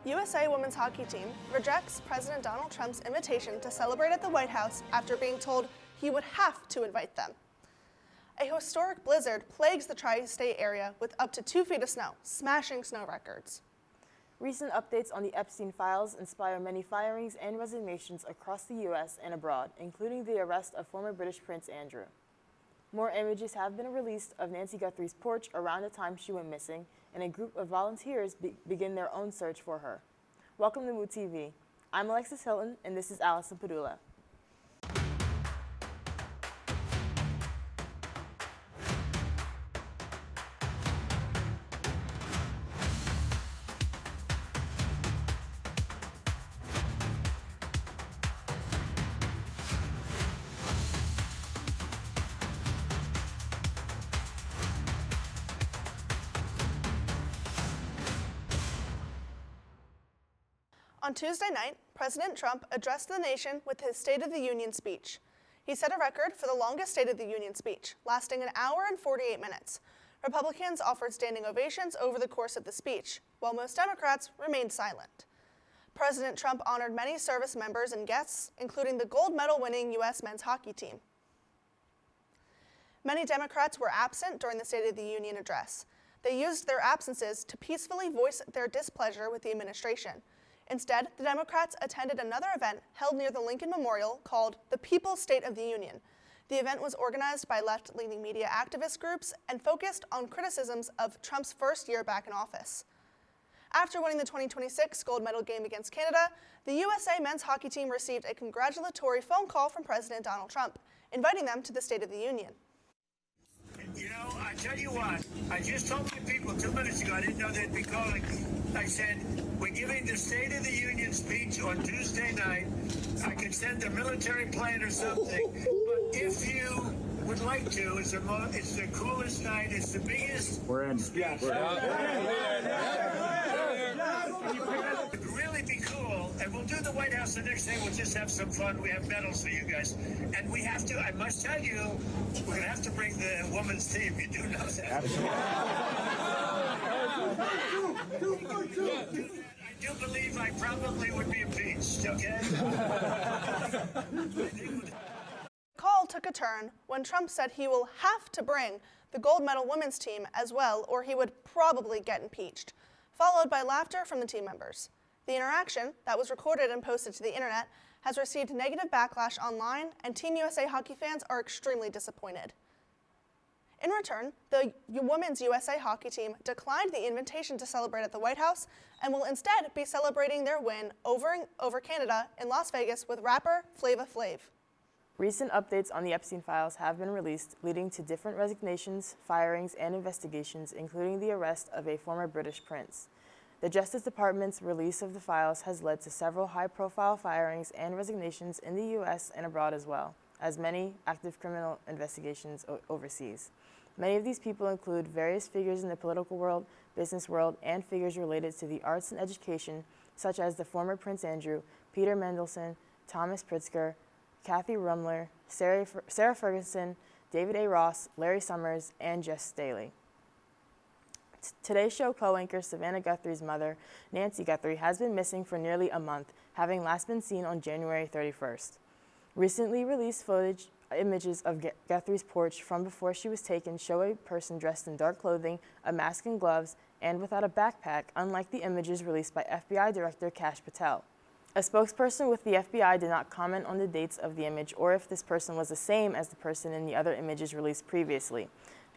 USA women's hockey team rejects President Donald Trump's invitation to celebrate at the White House after being told he would have to invite them. A historic blizzard plagues the tri-state area with up to 2 feet of snow, smashing snow records. Recent updates on the Epstein files inspire many firings and resignations across the U.S. and abroad, including the arrest of former British Prince Andrew. More images have been released of Nancy Guthrie's porch around the time she went missing, and a group of volunteers begin their own search for her. Welcome to Mood TV. I'm Alexis Hilton, and this is Allison Padula. On Tuesday night, President Trump addressed the nation with his State of the Union speech. He set a record for the longest State of the Union speech, lasting an hour and 48 minutes. Republicans offered standing ovations over the course of the speech, while most Democrats remained silent. President Trump honored many service members and guests, including the gold medal-winning U.S. men's hockey team. Many Democrats were absent during the State of the Union address. They used their absences to peacefully voice their displeasure with the administration. Instead, the Democrats attended another event held near the Lincoln Memorial called the People's State of the Union. The event was organized by left-leaning media activist groups and focused on criticisms of Trump's first year back in office. After winning the 2026 gold medal game against Canada, the USA men's hockey team received a congratulatory phone call from President Donald Trump, inviting them to the State of the Union. You know, I tell you what, I just told my people 2 minutes ago, I didn't know they'd be calling. I said, we're giving the State of the Union speech on Tuesday night. I could send a military plane or something. But if you would like to, it's the coolest night. It's the biggest. We're in. Yeah, it'd really be cool. And we'll do the White House the next day. We'll just have some fun. We have medals for you guys. And we have to, I must tell you, we're going to have to bring the women's team. You do know that. I do believe I probably would be impeached, okay? The call took a turn when Trump said he will have to bring the gold medal women's team as well, or he would probably get impeached, followed by laughter from the team members. The interaction, that was recorded and posted to the internet, has received negative backlash online, and Team USA hockey fans are extremely disappointed. In return, the Women's USA hockey team declined the invitation to celebrate at the White House and will instead be celebrating their win over Canada in Las Vegas with rapper Flava Flav. Recent updates on the Epstein files have been released, leading to different resignations, firings, and investigations, including the arrest of a former British prince. The Justice Department's release of the files has led to several high-profile firings and resignations in the U.S. and abroad, as well as many active criminal investigations overseas. Many of these people include various figures in the political world, business world, and figures related to the arts and education, such as the former Prince Andrew, Peter Mandelson, Thomas Pritzker, Kathy Rumler, Sarah Ferguson, David A. Ross, Larry Summers, and Jess Staley. Today's show co-anchor Savannah Guthrie's mother, Nancy Guthrie, has been missing for nearly a month, having last been seen on January 31st. Recently released images of Guthrie's porch from before she was taken show a person dressed in dark clothing, a mask and gloves, and without a backpack, unlike the images released by FBI Director Kash Patel. A spokesperson with the FBI did not comment on the dates of the image or if this person was the same as the person in the other images released previously.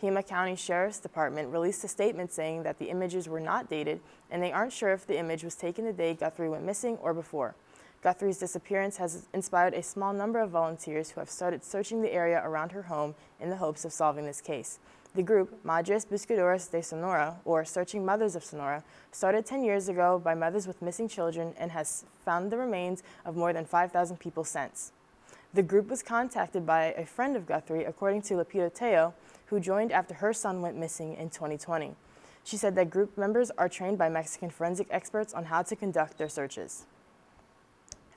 Pima County Sheriff's Department released a statement saying that the images were not dated and they aren't sure if the image was taken the day Guthrie went missing or before. Guthrie's disappearance has inspired a small number of volunteers who have started searching the area around her home in the hopes of solving this case. The group, Madres Buscadoras de Sonora, or Searching Mothers of Sonora, started 10 years ago by mothers with missing children and has found the remains of more than 5,000 people since. The group was contacted by a friend of Guthrie, according to Lupita Teo, who joined after her son went missing in 2020. She said that group members are trained by Mexican forensic experts on how to conduct their searches.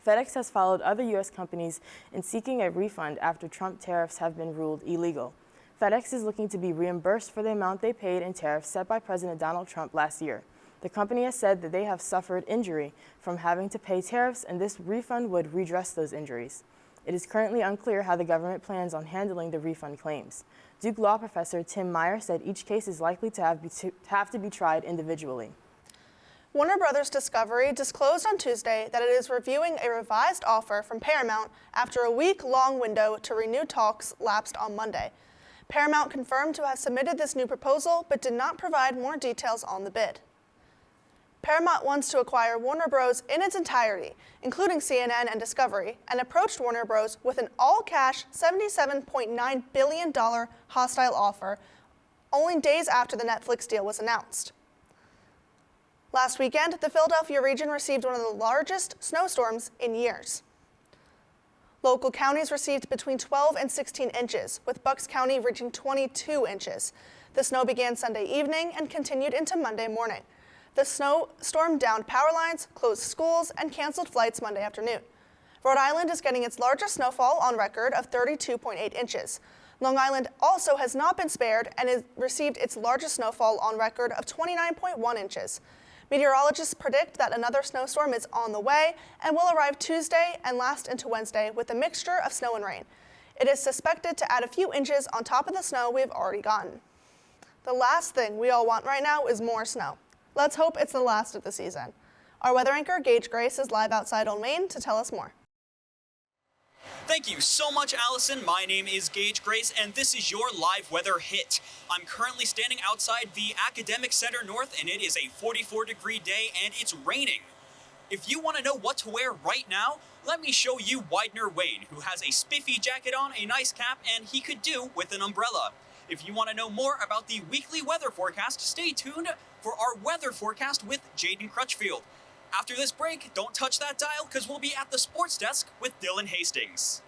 FedEx has followed other U.S. companies in seeking a refund after Trump tariffs have been ruled illegal. FedEx is looking to be reimbursed for the amount they paid in tariffs set by President Donald Trump last year. The company has said that they have suffered injury from having to pay tariffs, and this refund would redress those injuries. It is currently unclear how the government plans on handling the refund claims. Duke Law professor Tim Meyer said each case is likely to have to be tried individually. Warner Bros. Discovery disclosed on Tuesday that it is reviewing a revised offer from Paramount after a week-long window to renew talks lapsed on Monday. Paramount confirmed to have submitted this new proposal, but did not provide more details on the bid. Paramount wants to acquire Warner Bros. In its entirety, including CNN and Discovery, and approached Warner Bros. With an all-cash $77.9 billion hostile offer only days after the Netflix deal was announced. Last weekend, the Philadelphia region received one of the largest snowstorms in years. Local counties received between 12 and 16 inches, with Bucks County reaching 22 inches. The snow began Sunday evening and continued into Monday morning. The snowstorm downed power lines, closed schools, and canceled flights Monday afternoon. Rhode Island is getting its largest snowfall on record of 32.8 inches. Long Island also has not been spared and has received its largest snowfall on record of 29.1 inches. Meteorologists predict that another snowstorm is on the way and will arrive Tuesday and last into Wednesday with a mixture of snow and rain. It is suspected to add a few inches on top of the snow we've already gotten. The last thing we all want right now is more snow. Let's hope it's the last of the season. Our weather anchor, Gage Grace, is live outside on Main to tell us more. Thank you so much, Allison. My name is Gage Grace, and this is your live weather hit. I'm currently standing outside the Academic Center North, and it is a 44-degree day, and it's raining. If you want to know what to wear right now, let me show you Widener Wayne, who has a spiffy jacket on, a nice cap, and he could do with an umbrella. If you want to know more about the weekly weather forecast, stay tuned for our weather forecast with Jaden Crutchfield. After this break, don't touch that dial because we'll be at the sports desk with Dillon Hastings.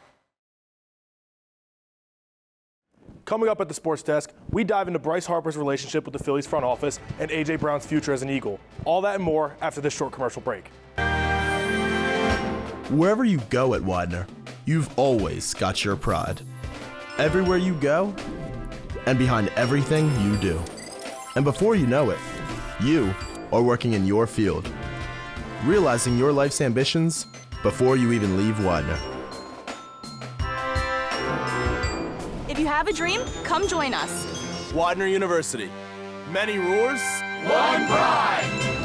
Coming up at the sports desk, we dive into Bryce Harper's relationship with the Phillies front office and A.J. Brown's future as an Eagle. All that and more after this short commercial break. Wherever you go at Widener, you've always got your pride. Everywhere you go, and behind everything you do. And before you know it, you are working in your field, realizing your life's ambitions before you even leave Widener. If you have a dream, come join us. Widener University. Many roars, one pride.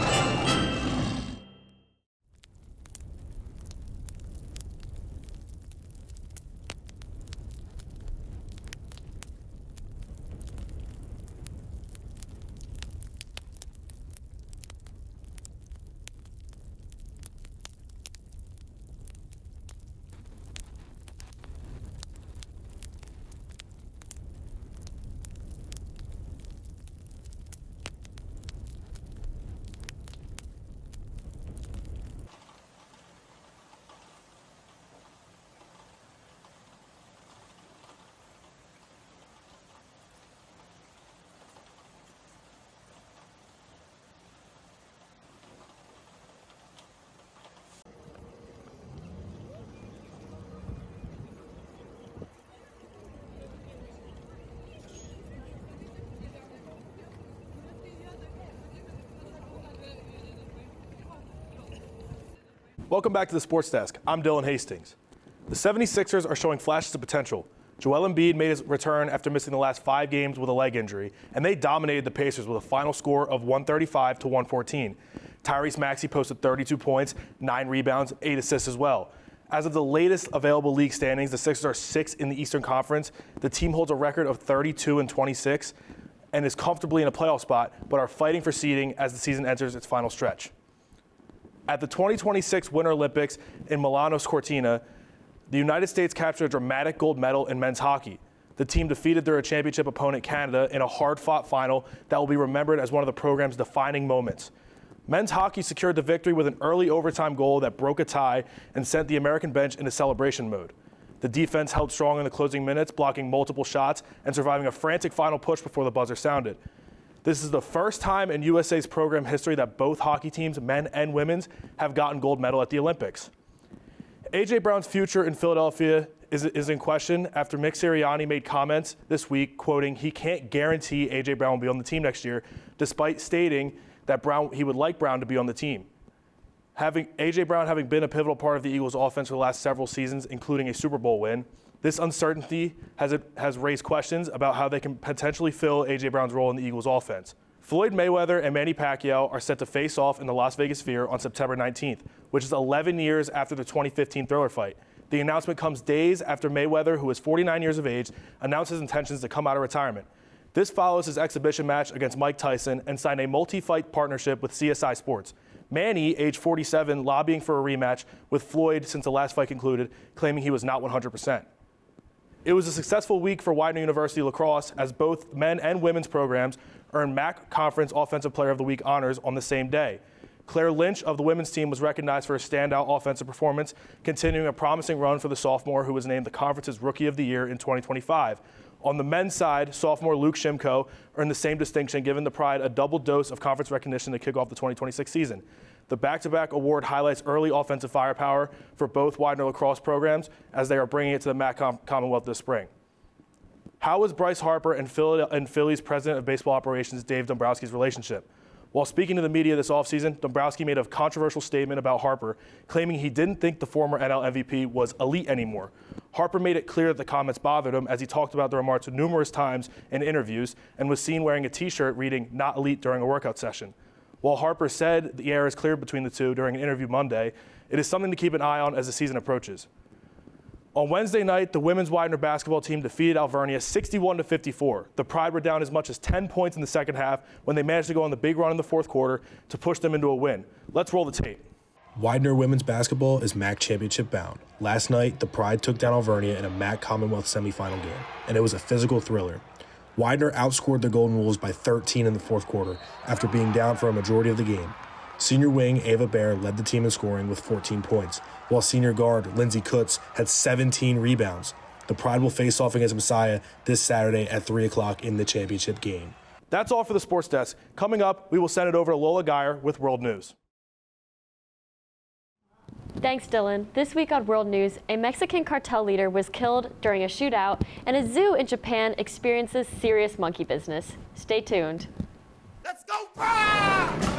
Welcome back to the Sports Desk. I'm Dillon Hastings. The 76ers are showing flashes of potential. Joel Embiid made his return after missing the last 5 games with a leg injury, and they dominated the Pacers with a final score of 135-114. Tyrese Maxey posted 32 points, 9 rebounds, 8 assists as well. As of the latest available league standings, the Sixers are 6th in the Eastern Conference. The team holds a record of 32-26 and is comfortably in a playoff spot, but are fighting for seeding as the season enters its final stretch. At the 2026 Winter Olympics in Milano's Cortina, the United States captured a dramatic gold medal in men's hockey. The team defeated their championship opponent Canada in a hard-fought final that will be remembered as one of the program's defining moments. Men's hockey secured the victory with an early overtime goal that broke a tie and sent the American bench into celebration mode. The defense held strong in the closing minutes, blocking multiple shots and surviving a frantic final push before the buzzer sounded. This is the first time in USA's program history that both hockey teams, men and women's, have gotten gold medal at the Olympics. A.J. Brown's future in Philadelphia is in question after Mick Sirianni made comments this week, quoting, he can't guarantee A.J. Brown will be on the team next year, despite stating that he would like Brown to be on the team. A.J. Brown having been a pivotal part of the Eagles' offense for the last several seasons, including a Super Bowl win, this uncertainty has raised questions about how they can potentially fill A.J. Brown's role in the Eagles' offense. Floyd Mayweather and Manny Pacquiao are set to face off in the Las Vegas Sphere on September 19th, which is 11 years after the 2015 Thriller fight. The announcement comes days after Mayweather, who is 49 years of age, announced his intentions to come out of retirement. This follows his exhibition match against Mike Tyson and signed a multi-fight partnership with CSI Sports. Manny, age 47, lobbying for a rematch with Floyd since the last fight concluded, claiming he was not 100%. It was a successful week for Widener University lacrosse, as both men and women's programs earned MAC Conference Offensive Player of the Week honors on the same day. Claire Lynch of the women's team was recognized for a standout offensive performance, continuing a promising run for the sophomore who was named the conference's Rookie of the Year in 2025. On the men's side, sophomore Luke Shimko earned the same distinction, giving the Pride a double dose of conference recognition to kick off the 2026 season. The back-to-back award highlights early offensive firepower for both Widener lacrosse programs as they are bringing it to the MAC Commonwealth this spring. How was Bryce Harper and Philly's president of baseball operations, Dave Dombrowski's relationship? While speaking to the media this offseason, Dombrowski made a controversial statement about Harper, claiming he didn't think the former NL MVP was elite anymore. Harper made it clear that the comments bothered him, as he talked about the remarks numerous times in interviews and was seen wearing a T-shirt reading "Not Elite" during a workout session. While Harper said the air is cleared between the two during an interview Monday, it is something to keep an eye on as the season approaches. On Wednesday night, the women's Widener basketball team defeated Alvernia 61-54. The Pride were down as much as 10 points in the second half when they managed to go on the big run in the fourth quarter to push them into a win. Let's roll the tape. Widener women's basketball is MAC championship bound. Last night, the Pride took down Alvernia in a MAC Commonwealth semifinal game, and it was a physical thriller. Widener outscored the Golden Wolves by 13 in the fourth quarter after being down for a majority of the game. Senior wing Ava Baer led the team in scoring with 14 points, while senior guard Lindsey Kutz had 17 rebounds. The Pride will face off against Messiah this Saturday at 3 o'clock in the championship game. That's all for the Sports Desk. Coming up, we will send it over to Lola Geyer with World News. Thanks, Dylan. This week on World News, a Mexican cartel leader was killed during a shootout, and a zoo in Japan experiences serious monkey business. Stay tuned. Let's go, Pride!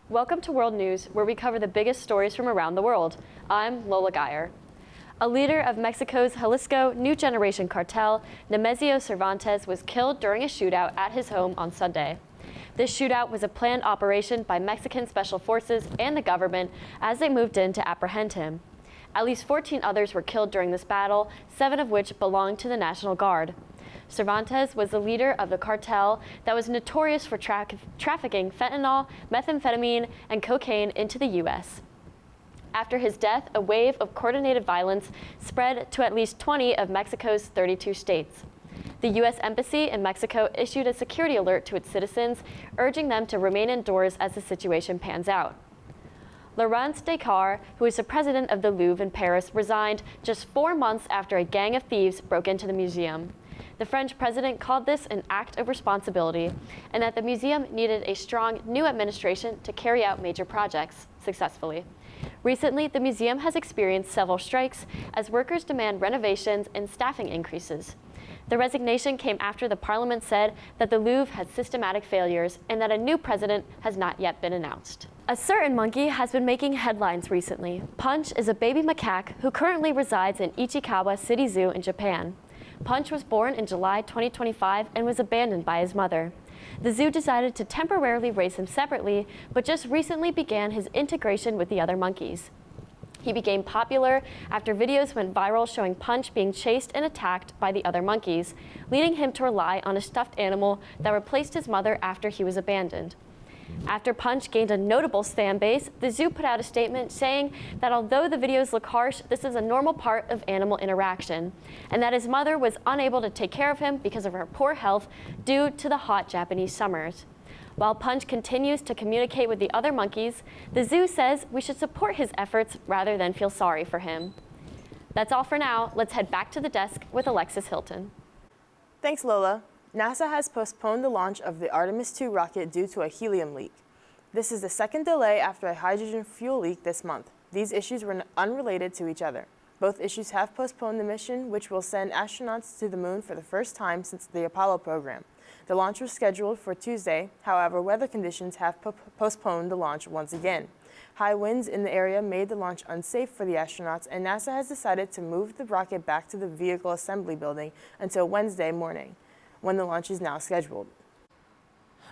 Welcome to World News, where we cover the biggest stories from around the world. I'm Lola Geyer. A leader of Mexico's Jalisco New Generation cartel, Nemesio Cervantes, was killed during a shootout at his home on Sunday. This shootout was a planned operation by Mexican special forces and the government as they moved in to apprehend him. At least 14 others were killed during this battle, 7 of which belonged to the National Guard. Cervantes was the leader of the cartel that was notorious for trafficking fentanyl, methamphetamine, and cocaine into the U.S. After his death, a wave of coordinated violence spread to at least 20 of Mexico's 32 states. The U.S. Embassy in Mexico issued a security alert to its citizens, urging them to remain indoors as the situation pans out. Laurence Descartes, who is the president of the Louvre in Paris, resigned just 4 months after a gang of thieves broke into the museum. The French president called this an act of responsibility and that the museum needed a strong new administration to carry out major projects successfully. Recently, the museum has experienced several strikes as workers demand renovations and staffing increases. The resignation came after the parliament said that the Louvre had systematic failures and that a new president has not yet been announced. A certain monkey has been making headlines recently. Punch is a baby macaque who currently resides in Ichikawa City Zoo in Japan. Punch was born in July 2025 and was abandoned by his mother. The zoo decided to temporarily raise him separately, but just recently began his integration with the other monkeys. He became popular after videos went viral showing Punch being chased and attacked by the other monkeys, leading him to rely on a stuffed animal that replaced his mother after he was abandoned. After Punch gained a notable fan base, the zoo put out a statement saying that although the videos look harsh, this is a normal part of animal interaction, and that his mother was unable to take care of him because of her poor health due to the hot Japanese summers. While Punch continues to communicate with the other monkeys, the zoo says we should support his efforts rather than feel sorry for him. That's all for now. Let's head back to the desk with Alexis Hilton. Thanks, Lola. NASA has postponed the launch of the Artemis II rocket due to a helium leak. This is the second delay after a hydrogen fuel leak this month. These issues were unrelated to each other. Both issues have postponed the mission, which will send astronauts to the moon for the first time since the Apollo program. The launch was scheduled for Tuesday. However, weather conditions have postponed the launch once again. High winds in the area made the launch unsafe for the astronauts, and NASA has decided to move the rocket back to the vehicle assembly building until Wednesday morning, when the launch is now scheduled.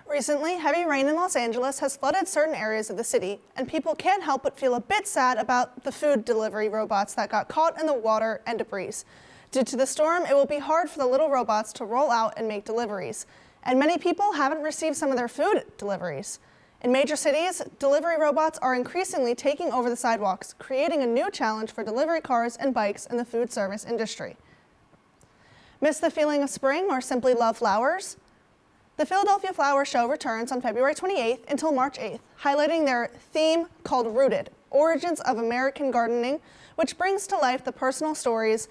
Recently, heavy rain in Los Angeles has flooded certain areas of the city, and people can't help but feel a bit sad about the food delivery robots that got caught in the water and debris. Due to the storm, it will be hard for the little robots to roll out and make deliveries, and many people haven't received some of their food deliveries. In major cities, delivery robots are increasingly taking over the sidewalks, creating a new challenge for delivery cars and bikes in the food service industry. Miss the feeling of spring or simply love flowers? The Philadelphia Flower Show returns on February 28th until March 8th, highlighting their theme called Rooted, Origins of American Gardening, which brings to life the personal stories,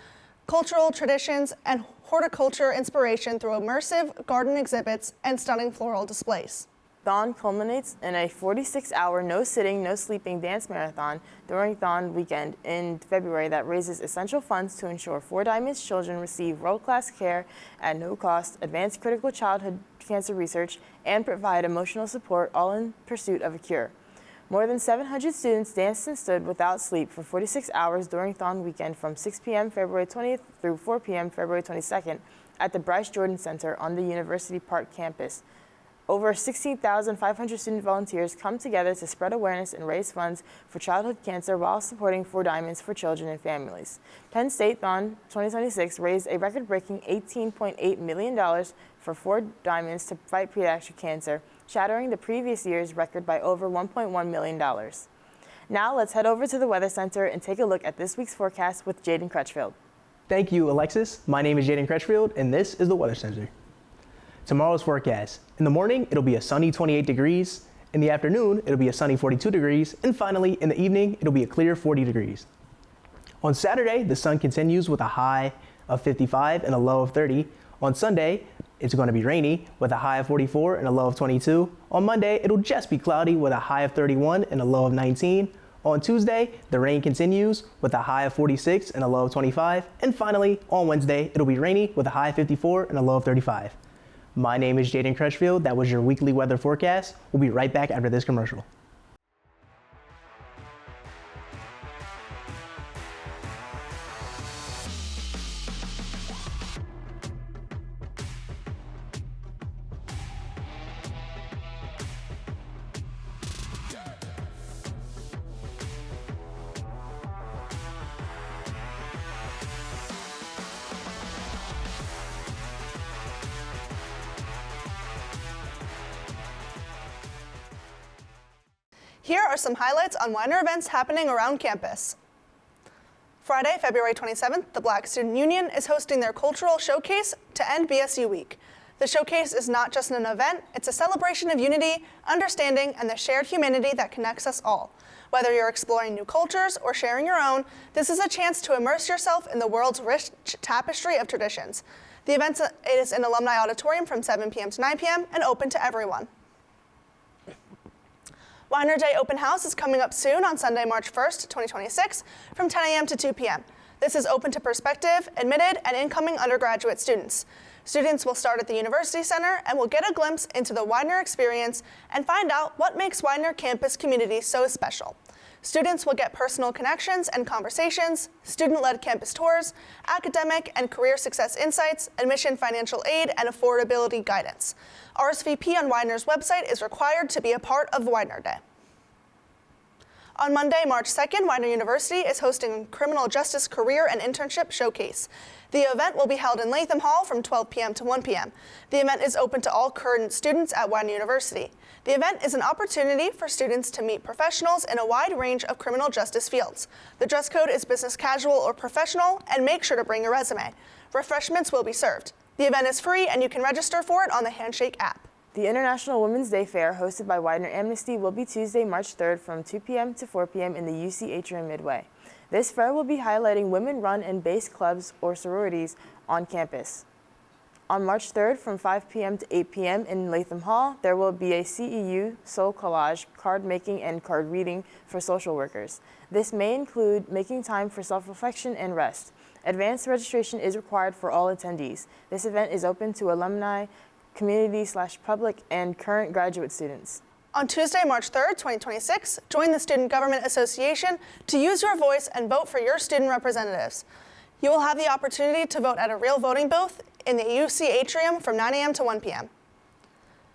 cultural traditions, and horticulture inspiration through immersive garden exhibits and stunning floral displays. Thon culminates in a 46-hour no-sitting, no-sleeping dance marathon during Thon weekend in February that raises essential funds to ensure 4 Diamonds children receive world-class care at no cost, advance critical childhood cancer research, and provide emotional support, all in pursuit of a cure. More than 700 students danced and stood without sleep for 46 hours during Thon weekend from 6 p.m. February 20th through 4 p.m. February 22nd at the Bryce Jordan Center on the University Park campus. Over 16,500 student volunteers come together to spread awareness and raise funds for childhood cancer while supporting 4 Diamonds for children and families. Penn State Thon 2026 raised a record-breaking $18.8 million for 4 Diamonds to fight pediatric cancer, shattering the previous year's record by over $1.1 million. Now let's head over to the Weather Center and take a look at this week's forecast with Jaden Crutchfield. Thank you, Alexis. My name is Jaden Crutchfield, and this is the Weather Center. Tomorrow's forecast. In the morning, it'll be a sunny 28 degrees. In the afternoon, it'll be a sunny 42 degrees. And finally, in the evening, it'll be a clear 40 degrees. On Saturday, the sun continues with a high of 55 and a low of 30. On Sunday, it's going to be rainy with a high of 44 and a low of 22. On Monday, it'll just be cloudy with a high of 31 and a low of 19. On Tuesday, the rain continues with a high of 46 and a low of 25. And finally, on Wednesday, it'll be rainy with a high of 54 and a low of 35. My name is Jaden Crutchfield. That was your weekly weather forecast. We'll be right back after this commercial. Here are some highlights on Widener events happening around campus. Friday, February 27th, the Black Student Union is hosting their cultural showcase to end BSU Week. The showcase is not just an event, it's a celebration of unity, understanding, and the shared humanity that connects us all. Whether you're exploring new cultures or sharing your own, this is a chance to immerse yourself in the world's rich tapestry of traditions. The event is in Alumni Auditorium from 7 p.m. to 9 p.m. and open to everyone. Widener Day Open House is coming up soon on Sunday, March 1st, 2026, from 10 a.m. to 2 p.m. This is open to prospective, admitted, and incoming undergraduate students. Students will start at the University Center and will get a glimpse into the Widener experience and find out what makes Widener campus community so special. Students will get personal connections and conversations, student-led campus tours, academic and career success insights, admission financial aid, and affordability guidance. RSVP on Widener's website is required to be a part of Widener Day. On Monday, March 2nd, Widener University is hosting a Criminal Justice Career and Internship Showcase. The event will be held in Latham Hall from 12 p.m. to 1 p.m. The event is open to all current students at Widener University. The event is an opportunity for students to meet professionals in a wide range of criminal justice fields. The dress code is business casual or professional, and make sure to bring your resume. Refreshments will be served. The event is free, and you can register for it on the Handshake app. The International Women's Day Fair, hosted by Widener Amnesty, will be Tuesday, March 3rd from 2 p.m. to 4 p.m. in the UC Atrium Midway. This fair will be highlighting women-run and based clubs or sororities on campus. On March 3rd from 5 p.m. to 8 p.m. in Latham Hall, there will be a CEU, soul collage, card making, and card reading for social workers. This may include making time for self-reflection and rest. Advanced registration is required for all attendees. This event is open to alumni, community/public, and current graduate students. On Tuesday, March 3rd, 2026, join the Student Government Association to use your voice and vote for your student representatives. You will have the opportunity to vote at a real voting booth in the UC Atrium from 9 a.m. to 1 p.m.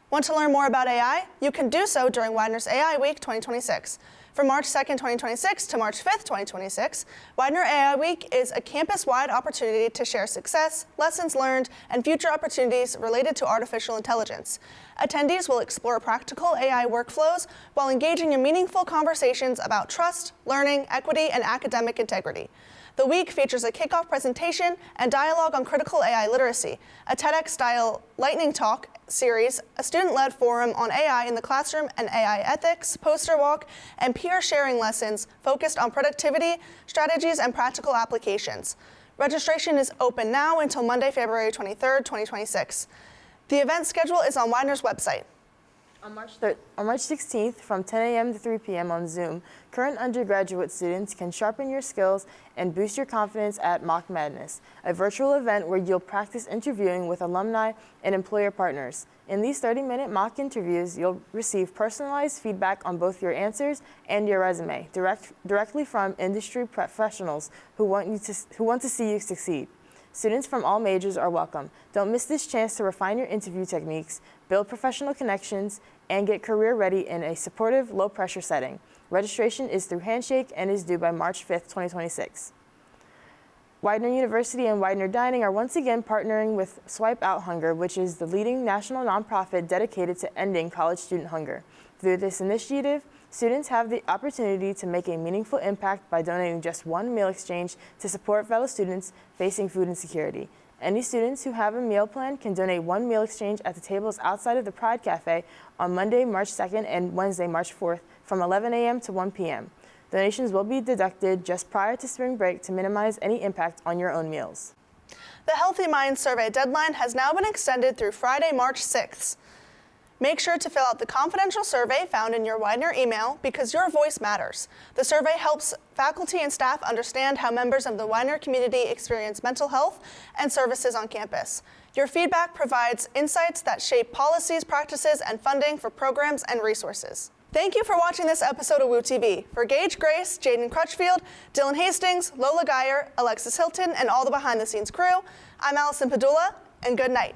Want to learn more about AI? You can do so during Widener's AI Week 2026. From March 2nd, 2026 to March 5th, 2026, Widener AI Week is a campus-wide opportunity to share success, lessons learned, and future opportunities related to artificial intelligence. Attendees will explore practical AI workflows while engaging in meaningful conversations about trust, learning, equity, and academic integrity. The week features a kickoff presentation and dialogue on critical AI literacy, a TEDx-style lightning talk series, a student-led forum on AI in the classroom and AI ethics, poster walk, and peer sharing lessons focused on productivity, strategies, and practical applications. Registration is open now until Monday, February 23rd, 2026. The event schedule is on Widener's website. On March 16th from 10 a.m. to 3 p.m. on Zoom, current undergraduate students can sharpen your skills and boost your confidence at Mock Madness, a virtual event where you'll practice interviewing with alumni and employer partners. In these 30-minute mock interviews, you'll receive personalized feedback on both your answers and your resume, directly from industry professionals who want to see you succeed. Students from all majors are welcome. Don't miss this chance to refine your interview techniques, build professional connections, and get career ready in a supportive, low-pressure setting. Registration is through Handshake and is due by March 5th, 2026. Widener University and Widener Dining are once again partnering with Swipe Out Hunger, which is the leading national nonprofit dedicated to ending college student hunger. Through this initiative, students have the opportunity to make a meaningful impact by donating just one meal exchange to support fellow students facing food insecurity. Any students who have a meal plan can donate one meal exchange at the tables outside of the Pride Cafe on Monday, March 2nd and Wednesday, March 4th from 11 a.m. to 1 p.m. Donations will be deducted just prior to spring break to minimize any impact on your own meals. The Healthy Minds survey deadline has now been extended through Friday, March 6th. Make sure to fill out the confidential survey found in your Widener email because your voice matters. The survey helps faculty and staff understand how members of the Widener community experience mental health and services on campus. Your feedback provides insights that shape policies, practices, and funding for programs and resources. Thank you for watching this episode of Woo TV. For Gage, Grace, Jaden Crutchfield, Dillon Hastings, Lola Geyer, Alexis Hilton, and all the behind-the-scenes crew, I'm Allison Padula, and good night.